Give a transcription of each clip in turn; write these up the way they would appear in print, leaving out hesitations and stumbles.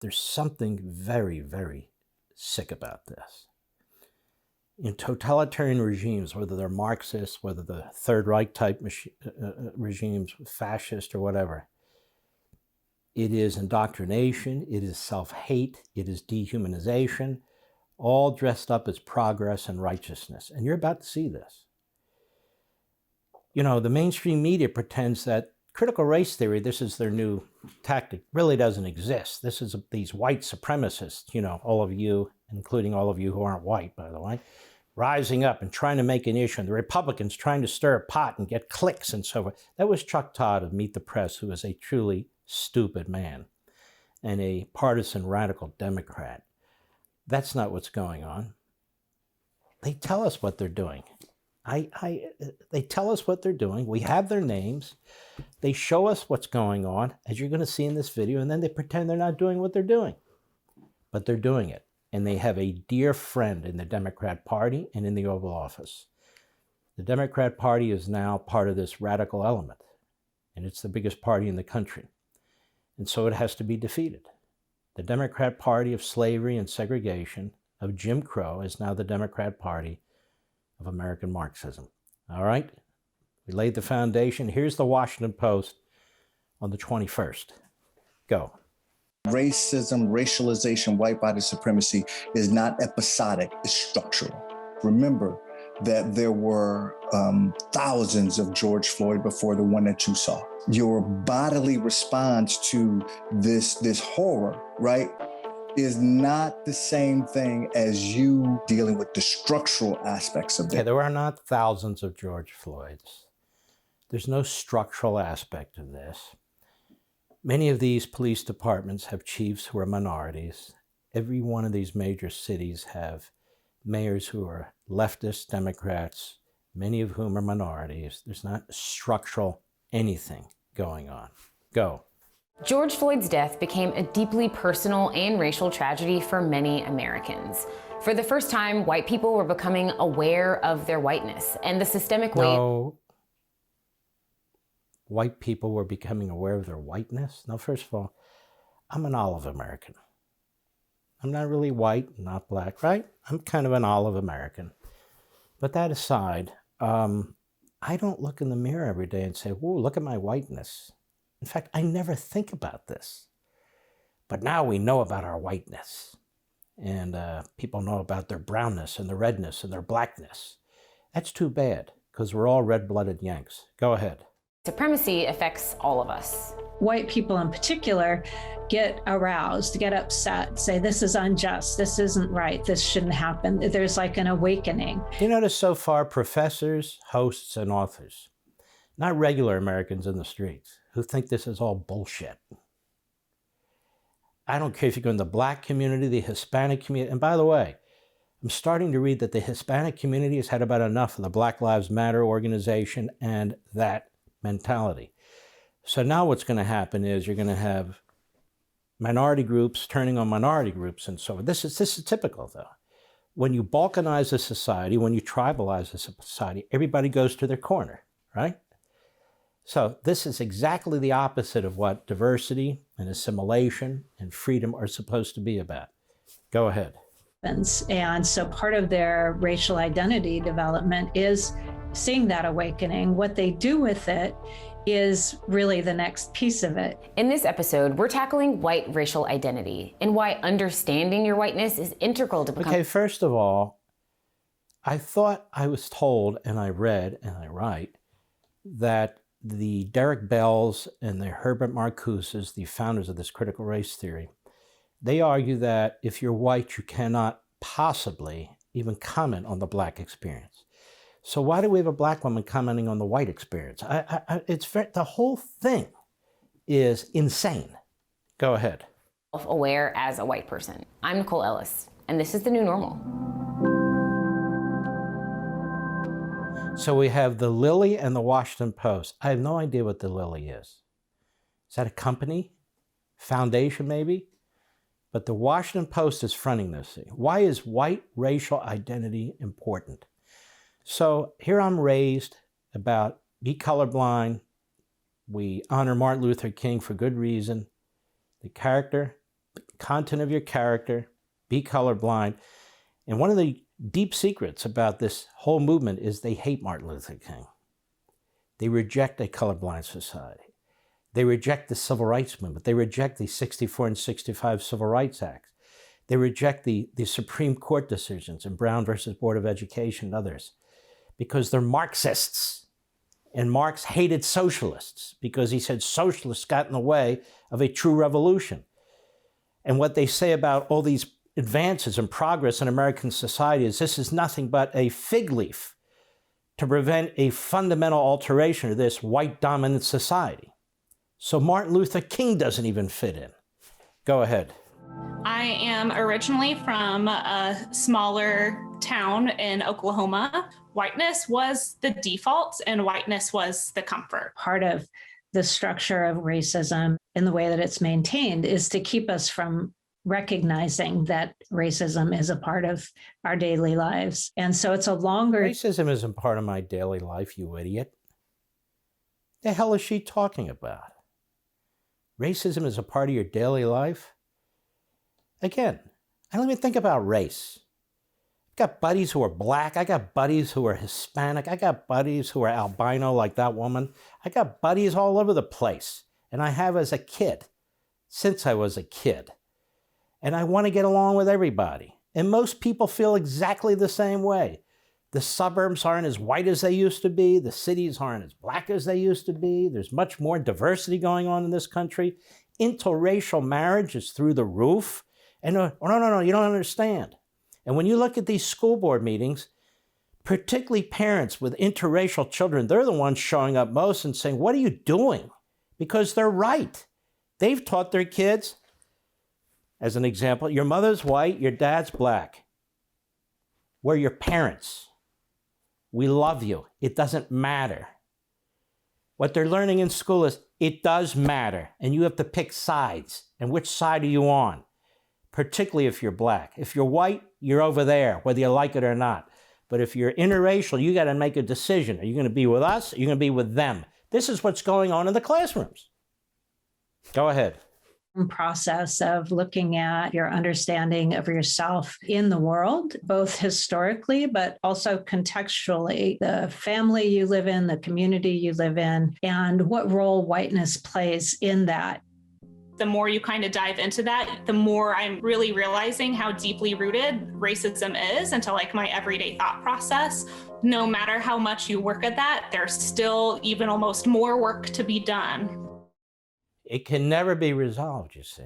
there's something very, very sick about this. In totalitarian regimes, whether they're Marxists, whether the Third Reich type regimes, fascist or whatever, it is indoctrination, it is self-hate, it is dehumanization, all dressed up as progress and righteousness. And you're about to see this. You know, the mainstream media pretends that critical race theory, this is their new tactic, really doesn't exist. This is these white supremacists, you know, all of you, including all of you who aren't white, by the way, rising up and trying to make an issue, and the Republicans trying to stir a pot and get clicks and so forth. That was Chuck Todd of Meet the Press, who is a truly stupid man and a partisan radical Democrat. That's not what's going on. They tell us what they're doing. They tell us what they're doing. We have their names. They show us what's going on, as you're going to see in this video, and then they pretend they're not doing what they're doing. But they're doing it. And they have a dear friend in the Democrat Party and in the Oval Office. The Democrat Party is now part of this radical element, and it's the biggest party in the country. And so it has to be defeated. The Democrat Party of slavery and segregation, of Jim Crow, is now the Democrat Party of American Marxism. All right? We laid the foundation. Here's the Washington Post on the 21st. Go. Racism, racialization, white body supremacy is not episodic, it's structural. Remember that there were thousands of George Floyd before the one that you saw. Your bodily response to this horror, right, is not the same thing as you dealing with the structural aspects of it. Okay, there are not thousands of George Floyds. There's no structural aspect of this. Many of these police departments have chiefs who are minorities. Every one of these major cities have mayors who are leftist Democrats, many of whom are minorities. There's not structural anything going on. Go. George Floyd's death became a deeply personal and racial tragedy for many Americans. For the first time, white people were becoming aware of their whiteness and the systemic way... No. White people were becoming aware of their whiteness? No, first of all, I'm an olive American. I'm not really white, not black, right? I'm kind of an olive American. But that aside, I don't look in the mirror every day and say, whoa, look at my whiteness. In fact, I never think about this. But now we know about our whiteness. And people know about their brownness and their redness and their blackness. That's too bad, because we're all red-blooded Yanks. Go ahead. Supremacy affects all of us. White people in particular get aroused, get upset, say this is unjust, this isn't right, this shouldn't happen. There's like an awakening. You notice so far professors, hosts, and authors, not regular Americans in the streets, who think this is all bullshit. I don't care if you go in the black community, the Hispanic community, and by the way, I'm starting to read that the Hispanic community has had about enough of the Black Lives Matter organization and that mentality. So now what's going to happen is you're going to have minority groups turning on minority groups and so on. This is typical, though. When you balkanize a society, when you tribalize a society, everybody goes to their corner, right? So this is exactly the opposite of what diversity and assimilation and freedom are supposed to be about. Go ahead. And so part of their racial identity development is seeing that awakening. What they do with it is really the next piece of it. In this episode, we're tackling white racial identity and why understanding your whiteness is integral to becoming... Okay, first of all, I thought I was told, and I read, and I write, that the Derek Bells and the Herbert Marcuses, the founders of this critical race theory, they argue that if you're white, you cannot possibly even comment on the black experience. So why do we have a black woman commenting on the white experience? The whole thing is insane. Go ahead. Self-aware as a white person. I'm Nicole Ellis, and this is the new normal. So we have the Lily and the Washington Post. I have no idea what the Lily is. Is that a company? Foundation, maybe? But the Washington Post is fronting this thing. Why is white racial identity important? So here I'm raised about be colorblind. We honor Martin Luther King for good reason. The character, content of your character, be colorblind. And one of the deep secrets about this whole movement is they hate Martin Luther King. They reject a colorblind society. They reject the civil rights movement. They reject the 64 and 65 Civil Rights Acts. They reject the Supreme Court decisions in Brown versus Board of Education and others because they're Marxists. And Marx hated socialists because he said socialists got in the way of a true revolution. And what they say about all these advances and progress in American society is this is nothing but a fig leaf to prevent a fundamental alteration of this white dominant society. So Martin Luther King doesn't even fit in. Go ahead. I am originally from a smaller town in Oklahoma. Whiteness was the default and whiteness was the comfort. Part of the structure of racism and the way that it's maintained is to keep us from recognizing that racism is a part of our daily lives. And so it's a longer... Racism isn't part of my daily life, you idiot. The hell is she talking about? Racism is a part of your daily life? Again, I don't even think about race. I've got buddies who are black. I got buddies who are Hispanic. I got buddies who are albino like that woman. I got buddies all over the place. And I have as a kid, since I was a kid. And I want to get along with everybody. And most people feel exactly the same way. The suburbs aren't as white as they used to be. The cities aren't as black as they used to be. There's much more diversity going on in this country. Interracial marriage is through the roof. And no, you don't understand. And when you look at these school board meetings, particularly parents with interracial children, they're the ones showing up most and saying, what are you doing? Because they're right. They've taught their kids, as an example, your mother's white, your dad's black. We're your parents. We love you. It doesn't matter. What they're learning in school is it does matter, and you have to pick sides. And which side are you on? Particularly if you're black. If you're white, you're over there, whether you like it or not. But if you're interracial, you got to make a decision. Are you going to be with us? Or are you going to be with them? This is what's going on in the classrooms. Go ahead. Process of looking at your understanding of yourself in the world, both historically, but also contextually, the family you live in, the community you live in, and what role whiteness plays in that. The more you kind of dive into that, the more I'm really realizing how deeply rooted racism is into like my everyday thought process. No matter how much you work at that, there's still even almost more work to be done. It can never be resolved, you see.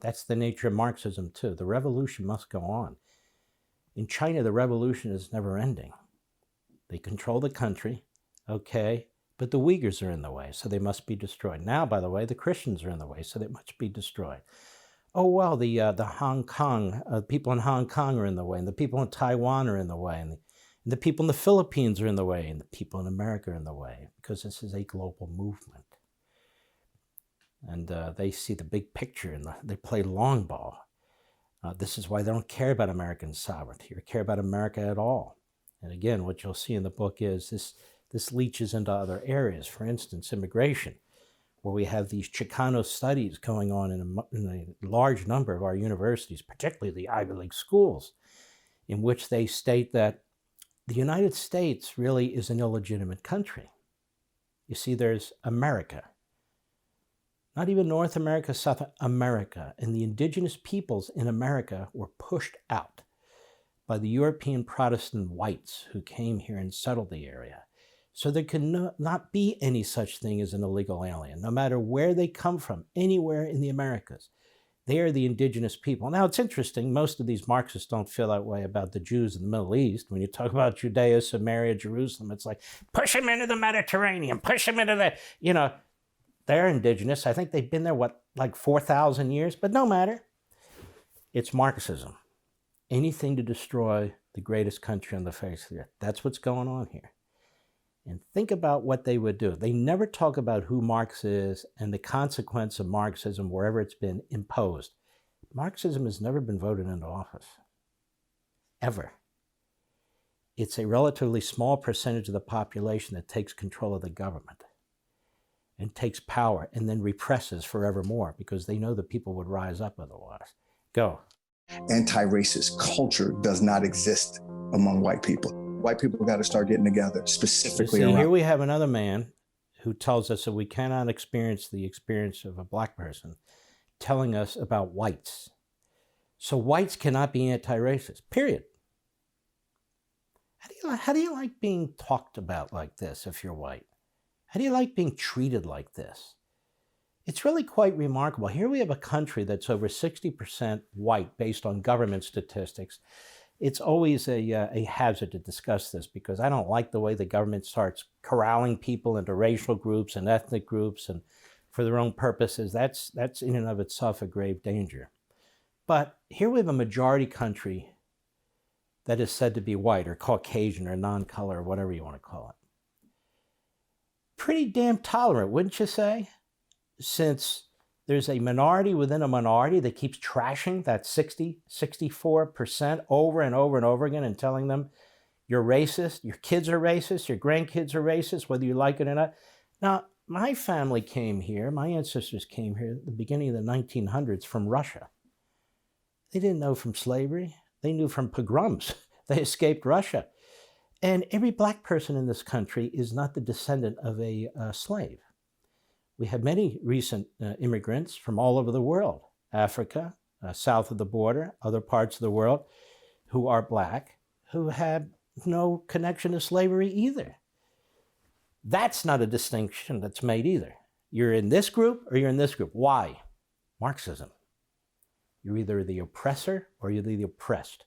That's the nature of Marxism too. The revolution must go on. In China, the revolution is never ending. They control the country, okay, but the Uyghurs are in the way, so they must be destroyed. Now, by the way, the Christians are in the way, so they must be destroyed. Oh, well, the Hong Kong, people in Hong Kong are in the way, and the people in Taiwan are in the way, and the people in the Philippines are in the way, and the people in America are in the way, because this is a global movement. And they see the big picture, and they play long ball. This is why they don't care about American sovereignty or care about America at all. And again, what you'll see in the book is this leaches into other areas. For instance, immigration, where we have these Chicano studies going on in a large number of our universities, particularly the Ivy League schools, in which they state that the United States really is an illegitimate country. You see, there's America. Not even North America, South America. And the indigenous peoples in America were pushed out by the European Protestant whites who came here and settled the area. So there can not be any such thing as an illegal alien, no matter where they come from, anywhere in the Americas. They are the indigenous people. Now, it's interesting, most of these Marxists don't feel that way about the Jews in the Middle East. When you talk about Judea, Samaria, Jerusalem, it's like, push them into the Mediterranean, push them into the, they're indigenous. I think they've been there, like 4,000 years? But no matter. It's Marxism. Anything to destroy the greatest country on the face of the earth. That's what's going on here. And think about what they would do. They never talk about who Marx is and the consequence of Marxism wherever it's been imposed. Marxism has never been voted into office. Ever. It's a relatively small percentage of the population that takes control of the government. and takes power and then represses forevermore because they know that people would rise up otherwise. Go. Anti-racist culture does not exist among white people. White people got to start getting together specifically around. Here we have another man who tells us that we cannot experience the experience of a black person telling us about whites. So whites cannot be anti-racist, period. How do you like being talked about like this if you're white? How do you like being treated like this? It's really quite remarkable. Here we have a country that's over 60% white based on government statistics. It's always a hazard to discuss this because I don't like the way the government starts corralling people into racial groups and ethnic groups and for their own purposes. That's in and of itself a grave danger. But here we have a majority country that is said to be white or Caucasian or non-color or whatever you want to call it. Pretty damn tolerant, wouldn't you say? Since there's a minority within a minority that keeps trashing that 64% over and over and over again and telling them you're racist, your kids are racist, your grandkids are racist, whether you like it or not. Now, my family came here, my ancestors came here at the beginning of the 1900s from Russia. They didn't know from slavery. They knew from pogroms. They escaped Russia. And every black person in this country is not the descendant of a slave. We have many recent immigrants from all over the world, Africa, south of the border, other parts of the world, who are black, who had no connection to slavery either. That's not a distinction that's made either. You're in this group or you're in this group. Why? Marxism. You're either the oppressor or you're the oppressed.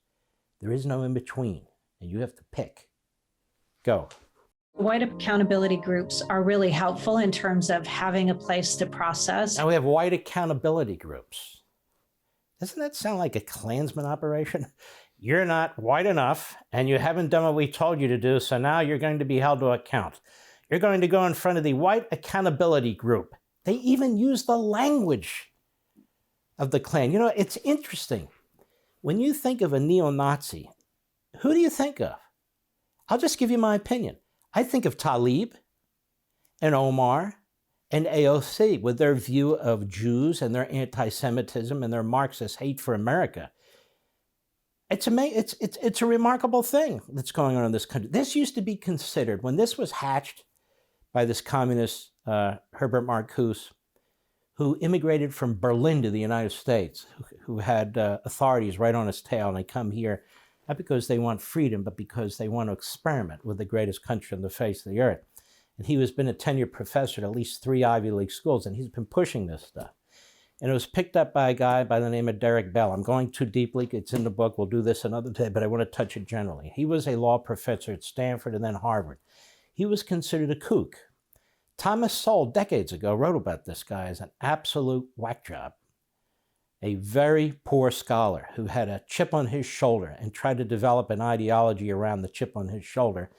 There is no in between, and you have to pick. Go. White accountability groups are really helpful in terms of having a place to process. Now we have white accountability groups. Doesn't that sound like a Klansman operation? You're not white enough, and you haven't done what we told you to do, so now you're going to be held to account. You're going to go in front of the white accountability group. They even use the language of the Klan. You know, it's interesting. When you think of a neo-Nazi, who do you think of? I'll just give you my opinion. I think of Talib and Omar and AOC with their view of Jews and their anti-Semitism and their Marxist hate for America. It's a remarkable thing that's going on in this country. This used to be considered, when this was hatched by this communist Herbert Marcuse, who immigrated from Berlin to the United States, who had authorities right on his tail, and they come here not because they want freedom, but because they want to experiment with the greatest country on the face of the earth. And he has been a tenured professor at least 3 Ivy League schools, and he's been pushing this stuff. And it was picked up by a guy by the name of Derek Bell. I'm going too deeply. It's in the book. We'll do this another day, but I want to touch it generally. He was a law professor at Stanford and then Harvard. He was considered a kook. Thomas Sowell, decades ago, wrote about this guy as an absolute whack job. A very poor scholar who had a chip on his shoulder and tried to develop an ideology around the chip on his shoulder,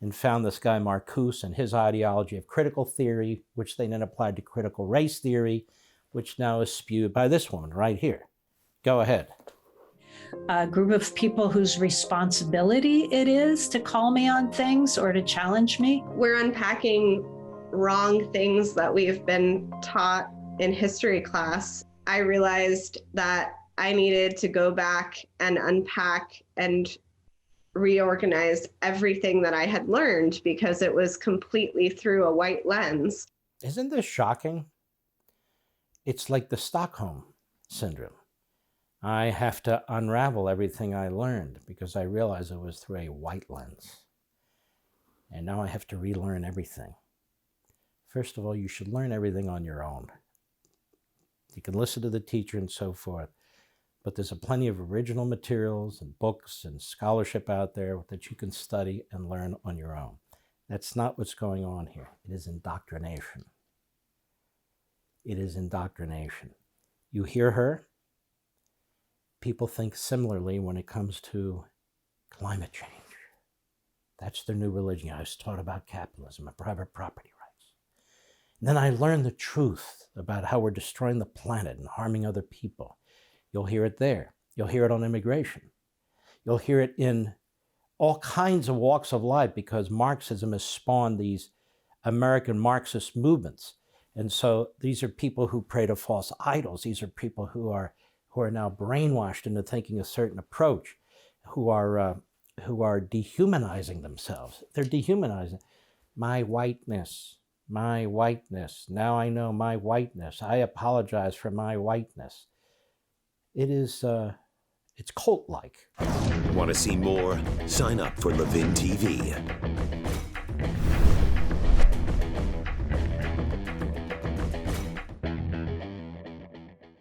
and found this guy Marcuse and his ideology of critical theory, which they then applied to critical race theory, which now is spewed by this woman right here. Go ahead. A group of people whose responsibility it is to call me on things or to challenge me. We're unpacking wrong things that we've been taught in history class. I realized that I needed to go back and unpack and reorganize everything that I had learned because it was completely through a white lens. Isn't this shocking? It's like the Stockholm syndrome. I have to unravel everything I learned because I realized it was through a white lens. And now I have to relearn everything. First of all, you should learn everything on your own. You can listen to the teacher and so forth, but there's plenty of original materials and books and scholarship out there that you can study and learn on your own. That's not what's going on here. It is indoctrination. It is indoctrination. You hear her? People think similarly when it comes to climate change. That's their new religion. I was taught about capitalism and private property rights. And then I learned the truth about how we're destroying the planet and harming other people. You'll hear it there. You'll hear it on immigration. You'll hear it in all kinds of walks of life because Marxism has spawned these American Marxist movements. And so these are people who pray to false idols. These are people who are now brainwashed into thinking a certain approach, who are dehumanizing themselves. They're dehumanizing. My whiteness. Now I know my whiteness. I apologize for my whiteness. It is, it's cult-like. Want to see more? Sign up for Levin TV.